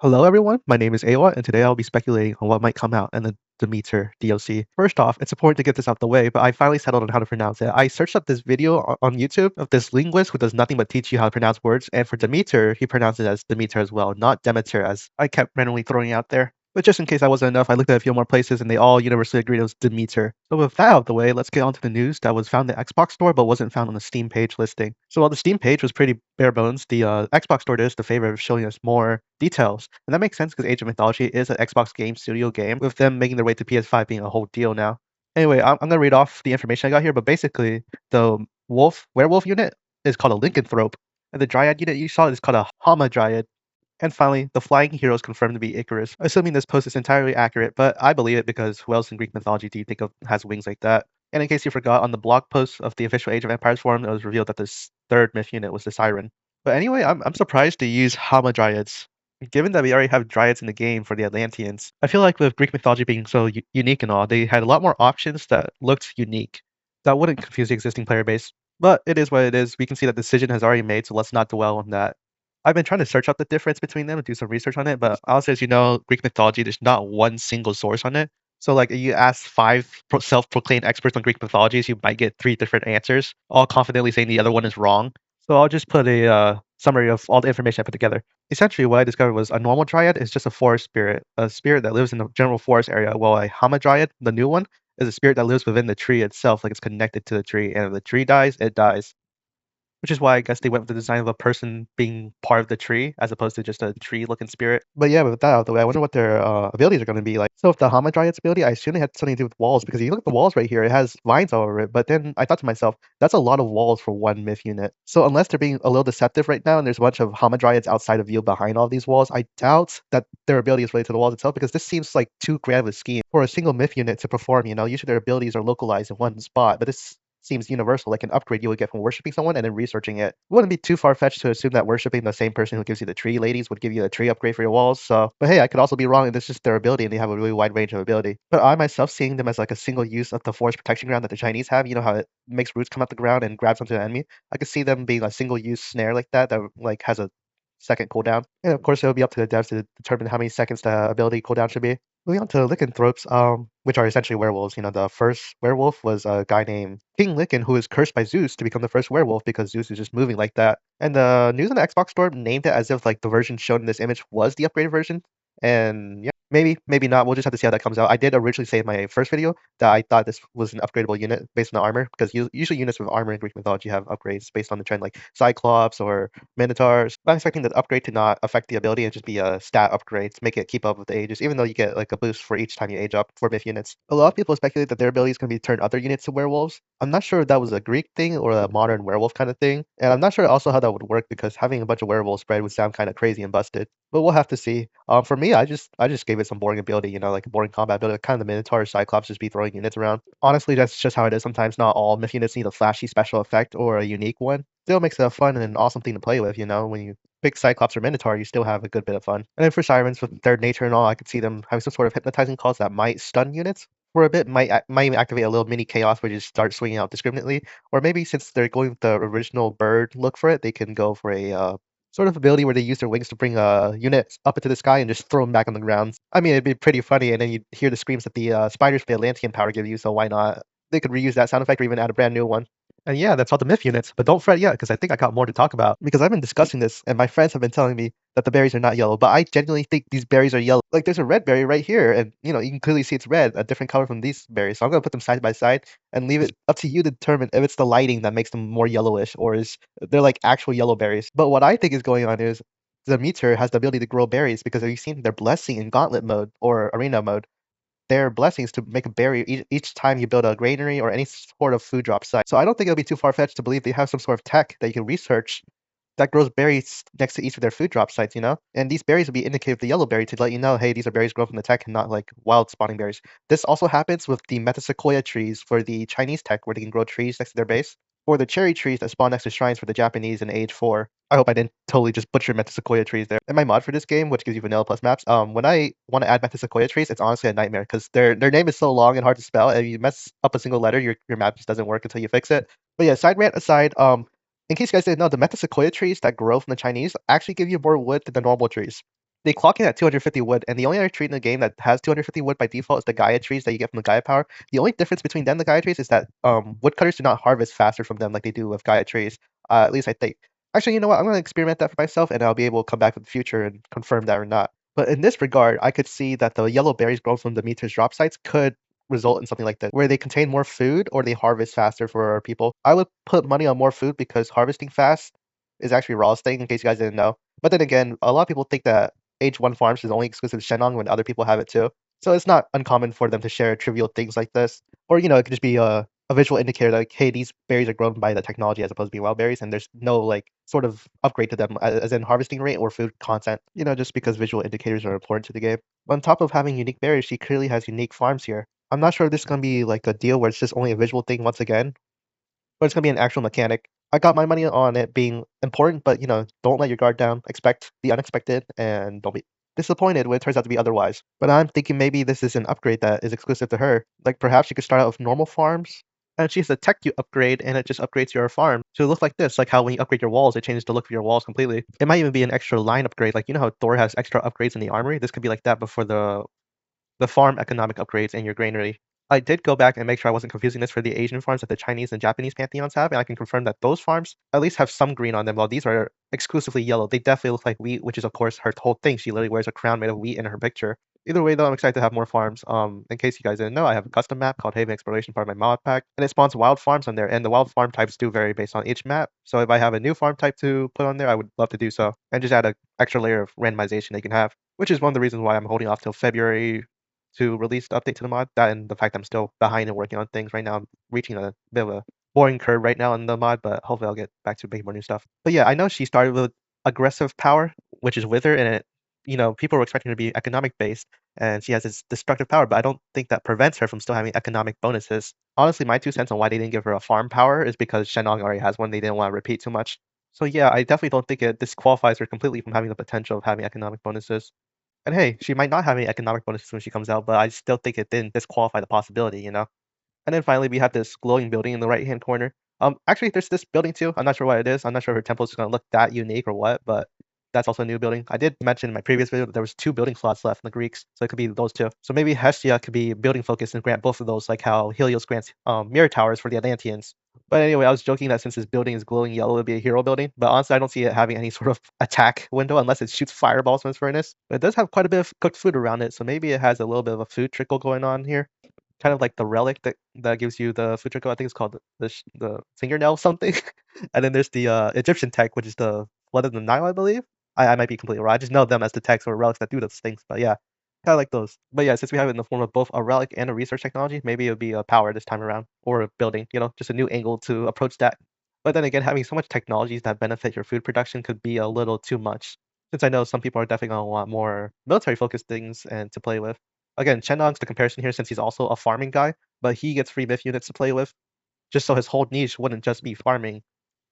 Hello everyone, my name is Awa, and today I'll be speculating on what might come out in the Demeter DLC. First off, it's important to get this out the way, but I finally settled on how to pronounce it. I searched up this video on YouTube of this linguist who does nothing but teach you how to pronounce words, and for Demeter, he pronounces it as Demeter as well, not Demeter as I kept randomly throwing out there. But just in case that wasn't enough, I looked at a few more places and they all universally agreed it was Demeter. So with that out of the way, let's get on to the news that was found in the Xbox store but wasn't found on the Steam page listing. So while the Steam page was pretty bare bones, the Xbox store did us the favor of showing us more details. And that makes sense because Age of Mythology is an Xbox Game Studio game, with them making their way to PS5 being a whole deal now. Anyway, I'm gonna read off the information I got here, but basically, the werewolf unit is called a Lycanthrope, and the Dryad unit you saw is called a Hamadryad. And finally, the flying hero is confirmed to be Icarus. Assuming this post is entirely accurate, but I believe it because who else in Greek mythology do you think of has wings like that? And in case you forgot, on the blog post of the official Age of Empires forum, it was revealed that this third myth unit was the Siren. But anyway, I'm surprised to use Hamadryads. Given that we already have Dryads in the game for the Atlanteans, I feel like with Greek mythology being so unique and all, they had a lot more options that looked unique. That wouldn't confuse the existing player base. But it is what it is. We can see that the decision has already made, so let's not dwell on that. I've been trying to search out the difference between them and do some research on it, but honestly, as you know, Greek mythology, there's not one single source on it. So, like, if you ask five self-proclaimed experts on Greek mythologies, you might get three different answers, all confidently saying the other one is wrong. So I'll just put a summary of all the information I put together. Essentially, what I discovered was a normal dryad is just a forest spirit, a spirit that lives in the general forest area, while a hamadryad, the new one, is a spirit that lives within the tree itself, like it's connected to the tree, and if the tree dies, it dies. Which is why I guess they went with the design of a person being part of the tree as opposed to just a tree-looking spirit. But yeah, with that out of the way, I wonder what their abilities are going to be like. So with the Hamadryad's ability, I assume it had something to do with walls because if you look at the walls right here, it has vines all over it. But then I thought to myself, that's a lot of walls for one myth unit. So unless they're being a little deceptive right now and there's a bunch of Hamadryads outside of view behind all these walls, I doubt that their ability is related to the walls itself because this seems like too grand of a scheme for a single myth unit to perform. Usually their abilities are localized in one spot, but this seems universal, like an upgrade you would get from worshiping someone and then researching it. It wouldn't be too far-fetched to assume that worshiping the same person who gives you the tree ladies would give you a tree upgrade for your walls, but hey, I could also be wrong, and it's just their ability, and they have a really wide range of ability. But I myself seeing them as like a single use of the forest protection ground that the Chinese have, you know how it makes roots come out the ground and grabs onto the enemy? I could see them being a single use snare like that like has a second cooldown. And of course, it'll be up to the devs to determine how many seconds the ability cooldown should be. Moving on to lycanthropes, which are essentially werewolves. The first werewolf was a guy named King Lycan, who was cursed by Zeus to become the first werewolf because Zeus is just moving like that. And the news on the Xbox store named it as if like the version shown in this image was the upgraded version. And yeah, maybe not. We'll just have to see how that comes out. I did originally say in my first video that I thought this was an upgradable unit based on the armor, because usually units with armor in Greek mythology have upgrades based on the trend, like Cyclops or Minotaurs. I'm expecting the upgrade to not affect the ability and just be a stat upgrade to make it keep up with the ages, even though you get like a boost for each time you age up for myth units. A lot of people speculate that their ability is going to be turn other units to werewolves. I'm not sure if that was a Greek thing or a modern werewolf kind of thing, and I'm not sure also how that would work because having a bunch of werewolves spread would sound kind of crazy and busted. But we'll have to see. For me, I just gave it some boring ability, like a boring combat ability, like kind of the Minotaur or Cyclops just be throwing units around. Honestly, that's just how it is. Sometimes not all myth units need a flashy special effect or a unique one. Still makes it a fun and an awesome thing to play with. When you pick Cyclops or Minotaur, you still have a good bit of fun. And then for Sirens with their nature and all, I could see them having some sort of hypnotizing calls that might stun units for a bit, might even activate a little mini chaos where you just start swinging out discriminately. Or maybe since they're going with the original bird look for it, they can go for a sort of ability where they use their wings to bring units up into the sky and just throw them back on the ground. I mean, it'd be pretty funny, and then you'd hear the screams that the spiders for the Atlantean power give you, so why not? They could reuse that sound effect or even add a brand new one. And yeah, that's all the myth units. But don't fret yet, because I think I got more to talk about. Because I've been discussing this, and my friends have been telling me that the berries are not yellow, but I genuinely think these berries are yellow. Like, there's a red berry right here, and you can clearly see it's red, a different color from these berries. So I'm gonna put them side by side and leave it up to you to determine if it's the lighting that makes them more yellowish, or is they're like actual yellow berries. But what I think is going on is the meter has the ability to grow berries because have you seen their blessing in gauntlet mode or arena mode? Their blessings to make a berry each time you build a granary or any sort of food drop site. So I don't think it'll be too far-fetched to believe they have some sort of tech that you can research that grows berries next to each of their food drop sites. And these berries will be indicated with the yellow berry to let you know, hey, these are berries grown from the tech and not like wild spawning berries. This also happens with the metasequoia trees for the Chinese tech where they can grow trees next to their base, or the cherry trees that spawn next to shrines for the Japanese in Age 4. I hope I didn't totally just butcher metasequoia trees there. And my mod for this game, which gives you vanilla plus maps, when I want to add metasequoia trees, it's honestly a nightmare because their name is so long and hard to spell, and if you mess up a single letter, your map just doesn't work until you fix it. But yeah, side rant aside, in case you guys didn't know, the metasequoia trees that grow from the Chinese actually give you more wood than the normal trees. they clock in at 250 wood, and the only other tree in the game that has 250 wood by default is the Gaia trees that you get from the Gaia power. The only difference between them and the Gaia trees is that woodcutters do not harvest faster from them like they do with Gaia trees. At least I think. Actually, you know what? I'm gonna experiment that for myself, and I'll be able to come back in the future and confirm that or not. But in this regard, I could see that the yellow berries grown from the Meteor's drop sites could result in something like that, where they contain more food or they harvest faster for people. I would put money on more food because harvesting fast is actually Raw's thing, in case you guys didn't know. But then again, a lot of people think that Age 1 farms is only exclusive to Shenong when other people have it too. So it's not uncommon for them to share trivial things like this. Or, you know, it could just be a visual indicator like, hey, these berries are grown by the technology as opposed to being wild berries, and there's no like sort of upgrade to them as in harvesting rate or food content, you know, just because visual indicators are important to the game. On top of having unique berries, she clearly has unique farms here. I'm not sure if this is gonna be like a deal where it's just only a visual thing once again, but it's gonna be an actual mechanic. I got my money on it being important, but you know, don't let your guard down. Expect the unexpected, and don't be disappointed when it turns out to be otherwise. But I'm thinking maybe this is an upgrade that is exclusive to her. Like perhaps she could start out with normal farms, and she has a tech you upgrade, and it just upgrades your farm to look like this. Like how when you upgrade your walls, it changes the look of your walls completely. It might even be an extra line upgrade. Like you know how Thor has extra upgrades in the armory. This could be like that, but for the farm economic upgrades in your granary. I did go back and make sure I wasn't confusing this for the Asian farms that the Chinese and Japanese pantheons have, and I can confirm that those farms at least have some green on them, while these are exclusively yellow. They definitely look like wheat, which is of course her whole thing. She literally wears a crown made of wheat in her picture. Either way, though, I'm excited to have more farms. In case you guys didn't know, I have a custom map called Haven Exploration, part of my mod pack, and it spawns wild farms on there. And the wild farm types do vary based on each map. So if I have a new farm type to put on there, I would love to do so, and just add an extra layer of randomization they can have, which is one of the reasons why I'm holding off till February to release the update to the mod. That and the fact I'm still behind and working on things right now. I'm reaching a bit of a boring curve right now in the mod, but hopefully I'll get back to making more new stuff. But yeah, I know she started with aggressive power, which is Wither, and it, you know, people were expecting her to be economic based, and she has this destructive power, but I don't think that prevents her from still having economic bonuses. Honestly, my 2 cents on why they didn't give her a farm power is because Shenong already has one. They didn't want to repeat too much. So yeah, I definitely don't think it disqualifies her completely from having the potential of having economic bonuses. And hey, she might not have any economic bonuses when she comes out, but I still think it didn't disqualify the possibility, you know? And then finally, we have this glowing building in the right-hand corner. Actually, there's this building too. I'm not sure what it is. I'm not sure if her temple is gonna look that unique or what, but that's also a new building. I did mention in my previous video that there was 2 building slots left in the Greeks, so it could be those 2. So maybe Hestia could be building focused and grant both of those, like how Helios grants mirror towers for the Atlanteans. But anyway, I was joking that since this building is glowing yellow, it'd be a hero building. But honestly, I don't see it having any sort of attack window unless it shoots fireballs from its furnace. But it does have quite a bit of cooked food around it, so maybe it has a little bit of a food trickle going on here, kind of like the relic that gives you the food trickle. I think it's called the fingernail something. And then there's the Egyptian tech, which is the blood of the Nile, I believe. I might be completely wrong. I just know them as the techs or relics that do those things. But yeah, kind of like those. But yeah, since we have it in the form of both a relic and a research technology, maybe it would be a power this time around, or a building. You know, just a new angle to approach that. But then again, having so much technologies that benefit your food production could be a little too much. Since I know some people are definitely gonna want more military focused things and to play with. Again, Chenong's the comparison here since he's also a farming guy, but he gets free myth units to play with, just so his whole niche wouldn't just be farming.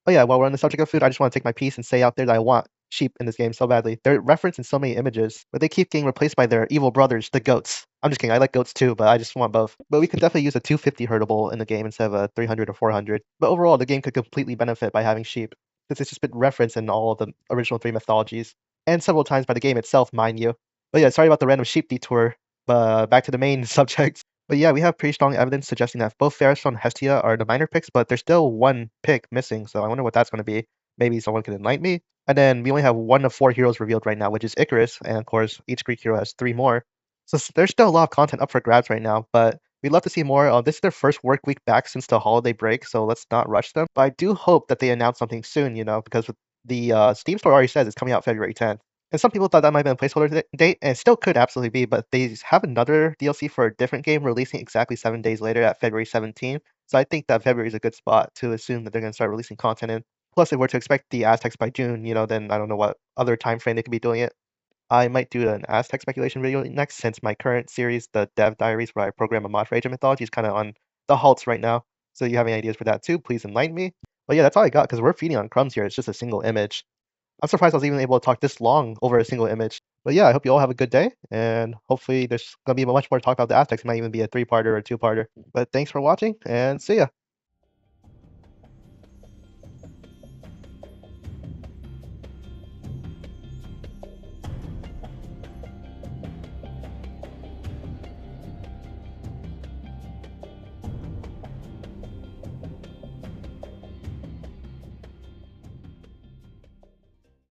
Oh yeah, while we're on the subject of food, I just want to take my piece and say out there that I want sheep in this game so badly. They're referenced in so many images, but they keep getting replaced by their evil brothers, the goats. I'm just kidding, I like goats too, but I just want both. But we could definitely use a 250 herdable in the game instead of a 300 or 400. But overall, the game could completely benefit by having sheep, since it's just been referenced in all of the original 3 mythologies, and several times by the game itself, mind you. But yeah, sorry about the random sheep detour, but back to the main subject. But yeah, we have pretty strong evidence suggesting that both Phariston and Hestia are the minor picks, but there's still one pick missing, so I wonder what that's going to be. Maybe someone can enlighten me. And then we only have 1 of 4 heroes revealed right now, which is Icarus, and of course, each Greek hero has 3 more. So there's still a lot of content up for grabs right now, but we'd love to see more. This is their first work week back since the holiday break, so let's not rush them. But I do hope that they announce something soon, you know, because the Steam store already says it's coming out February 10th. And some people thought that might have been a placeholder date, and it still could absolutely be, but they have another DLC for a different game releasing exactly 7 days later at February 17th. So I think that February is a good spot to assume that they're going to start releasing content in. Plus, if we're to expect the Aztecs by June, you know, then I don't know what other time frame they could be doing it. I might do an Aztec speculation video next, since my current series, the Dev Diaries, where I program a mod for Age of Mythology, is kind of on the halts right now. So if you have any ideas for that too, please enlighten me. But yeah, that's all I got, because we're feeding on crumbs here. It's just a single image. I'm surprised I was even able to talk this long over a single image. But yeah, I hope you all have a good day, and hopefully there's gonna be much more to talk about the Aztecs. It might even be a 3-parter or a 2-parter. But thanks for watching, and see ya.